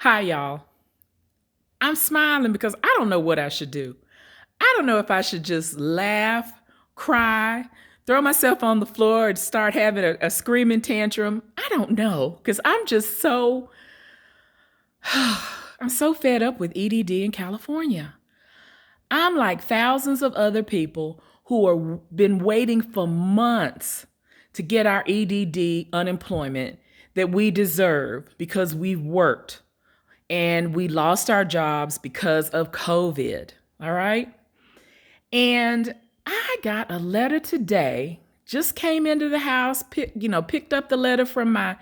Hi, y'all. I'm smiling because I don't know what I should do. I don't know if I should just laugh, cry, throw myself on the floor, and start having a screaming tantrum. I don't know because I'm just so, I'm so fed up with EDD in California. I'm like thousands of other people who are been waiting for months to get our EDD unemployment that we deserve because we've worked and we lost our jobs because of COVID. All right. And I got a letter today, just came into the house, picked up the letter from my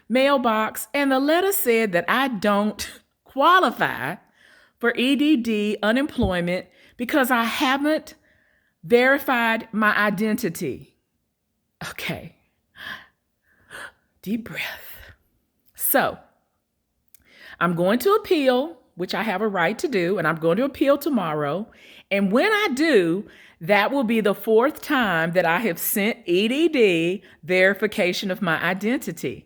mailbox, and the letter said that I don't qualify for EDD unemployment because I haven't verified my identity. Okay. Deep breath. So, I'm going to appeal, which I have a right to do, and I'm going to appeal tomorrow. And when I do, that will be the fourth time that I have sent EDD verification of my identity.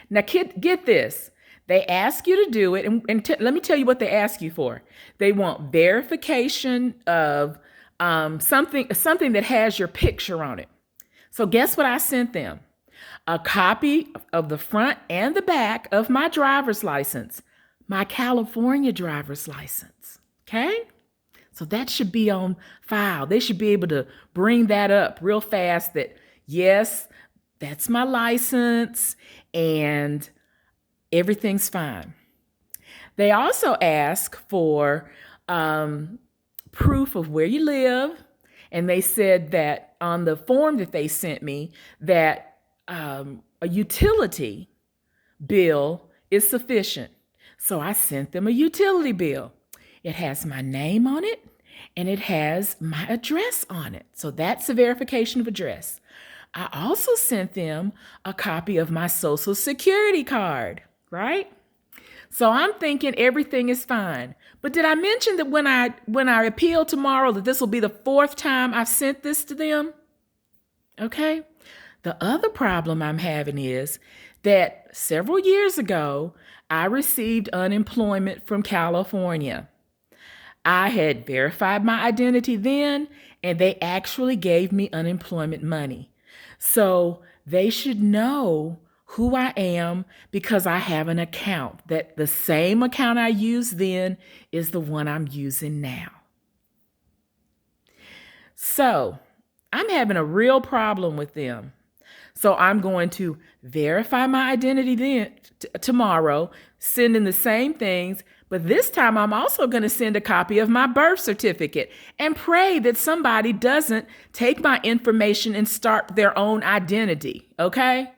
Now, get this. They ask you to do it, and let me tell you what they ask you for. They want verification of something that has your picture on it. So guess what I sent them? A copy of the front and the back of my driver's license, my California driver's license. Okay? So that should be on file. They should be able to bring that up real fast that, yes, that's my license and everything's fine. They also ask for proof of where you live. And they said that on the form that they sent me that a utility bill is sufficient. So I sent them a utility bill. It has my name on it and it has my address on it. So that's a verification of address. I also sent them a copy of my social security card, right? So I'm thinking everything is fine. But did I mention that when I appeal tomorrow that this will be the fourth time I've sent this to them? Okay. The other problem I'm having is that several years ago, I received unemployment from California. I had verified my identity then, and they actually gave me unemployment money. So they should know who I am because I have an account that the same account I used then is the one I'm using now. So I'm having a real problem with them. So I'm going to verify my identity then tomorrow, sending the same things, but this time I'm also going to send a copy of my birth certificate and pray that somebody doesn't take my information and start their own identity, okay?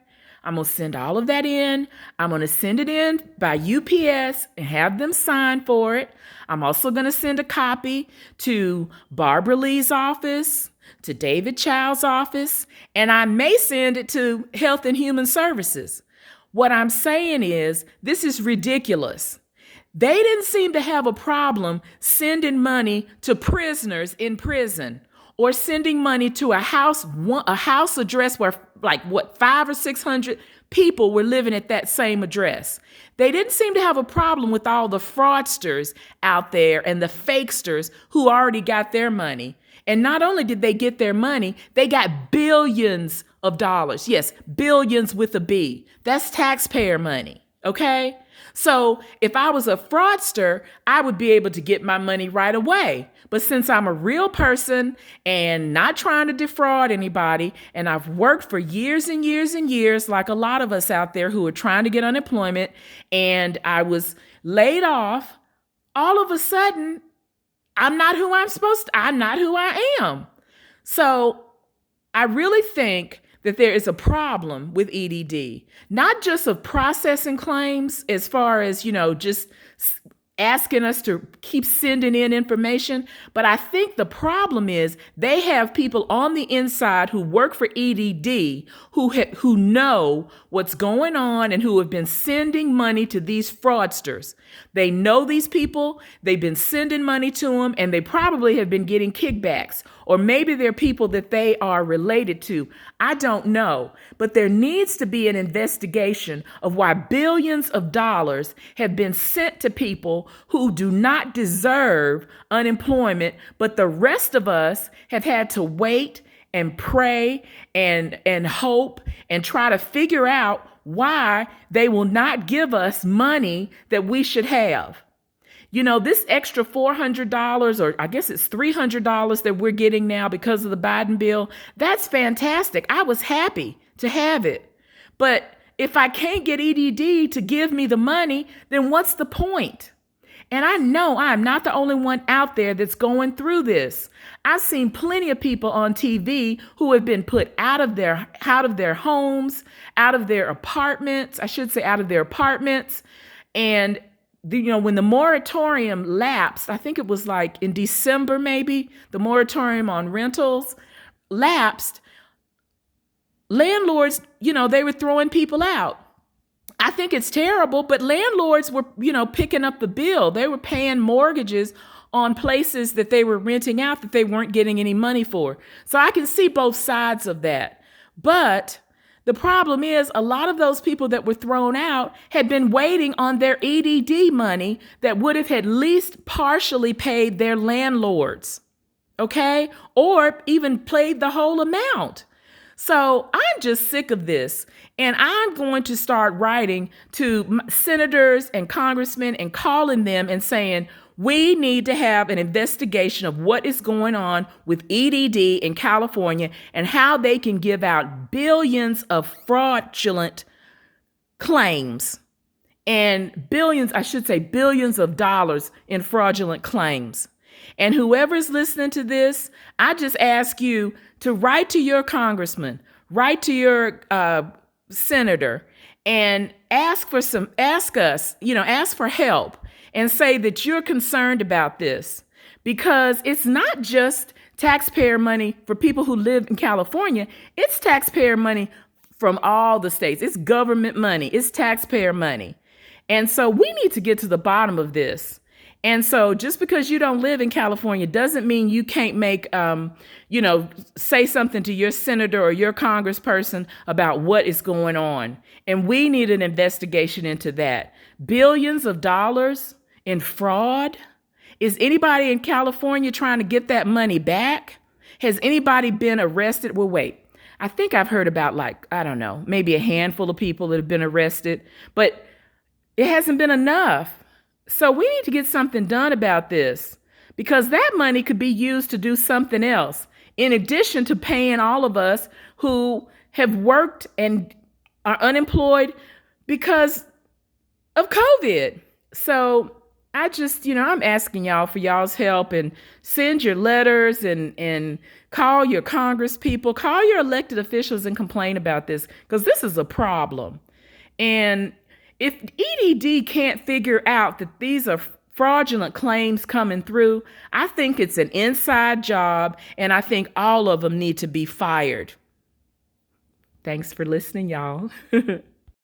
I'm going to send all of that in. I'm going to send it in by UPS and have them sign for it. I'm also going to send a copy to Barbara Lee's office, to David Child's office, and I may send it to Health and Human Services. What I'm saying is, this is ridiculous. They didn't seem to have a problem sending money to prisoners in prison or sending money to a house address where 500 or 600 people were living at that same address. They didn't seem to have a problem with all the fraudsters out there and the fakesters who already got their money. And not only did they get their money, they got billions of dollars. Yes, billions with a B. That's taxpayer money, okay? So if I was a fraudster, I would be able to get my money right away. But since I'm a real person and not trying to defraud anybody, and I've worked for years and years and years, like a lot of us out there who are trying to get unemployment, and I was laid off, all of a sudden, I'm not who I am. So I really think that there is a problem with EDD, not just of processing claims as far as, just asking us to keep sending in information. But I think the problem is they have people on the inside who work for EDD who know what's going on and who have been sending money to these fraudsters. They know these people, they've been sending money to them, and they probably have been getting kickbacks. Or maybe they're people that they are related to. I don't know. But there needs to be an investigation of why billions of dollars have been sent to people who do not deserve unemployment, but the rest of us have had to wait and pray and hope and try to figure out why they will not give us money that we should have. You know, this extra $400, or I guess it's $300 that we're getting now because of the Biden bill, that's fantastic. I was happy to have it. But if I can't get EDD to give me the money, then what's the point? And I know I'm not the only one out there that's going through this. I've seen plenty of people on TV who have been put out of their homes, out of their apartments, and when the moratorium lapsed, I think it was like in December, maybe, the moratorium on rentals lapsed, landlords, they were throwing people out. I think it's terrible, but landlords were, picking up the bill. They were paying mortgages on places that they were renting out that they weren't getting any money for. So I can see both sides of that. But the problem is a lot of those people that were thrown out had been waiting on their EDD money that would have at least partially paid their landlords, okay? Or even paid the whole amount. So I'm just sick of this, and I'm going to start writing to senators and congressmen and calling them and saying, we need to have an investigation of what is going on with EDD in California and how they can give out billions of fraudulent claims and billions of dollars in fraudulent claims. And whoever's listening to this, I just ask you to write to your congressman, write to your senator, and ask for help and say that you're concerned about this, because it's not just taxpayer money for people who live in California. It's taxpayer money from all the states. It's government money. It's taxpayer money. And so we need to get to the bottom of this. And so just because you don't live in California doesn't mean you can't make, say something to your senator or your congressperson about what is going on. And we need an investigation into that. Billions of dollars in fraud. Is anybody in California trying to get that money back? Has anybody been arrested? Well, wait, I think I've heard about maybe a handful of people that have been arrested, but it hasn't been enough. So we need to get something done about this, because that money could be used to do something else, in addition to paying all of us who have worked and are unemployed because of COVID. So I just, I'm asking y'all for y'all's help, and send your letters and call your Congress people, call your elected officials and complain about this, because this is a problem. And if EDD can't figure out that these are fraudulent claims coming through, I think it's an inside job, and I think all of them need to be fired. Thanks for listening, y'all.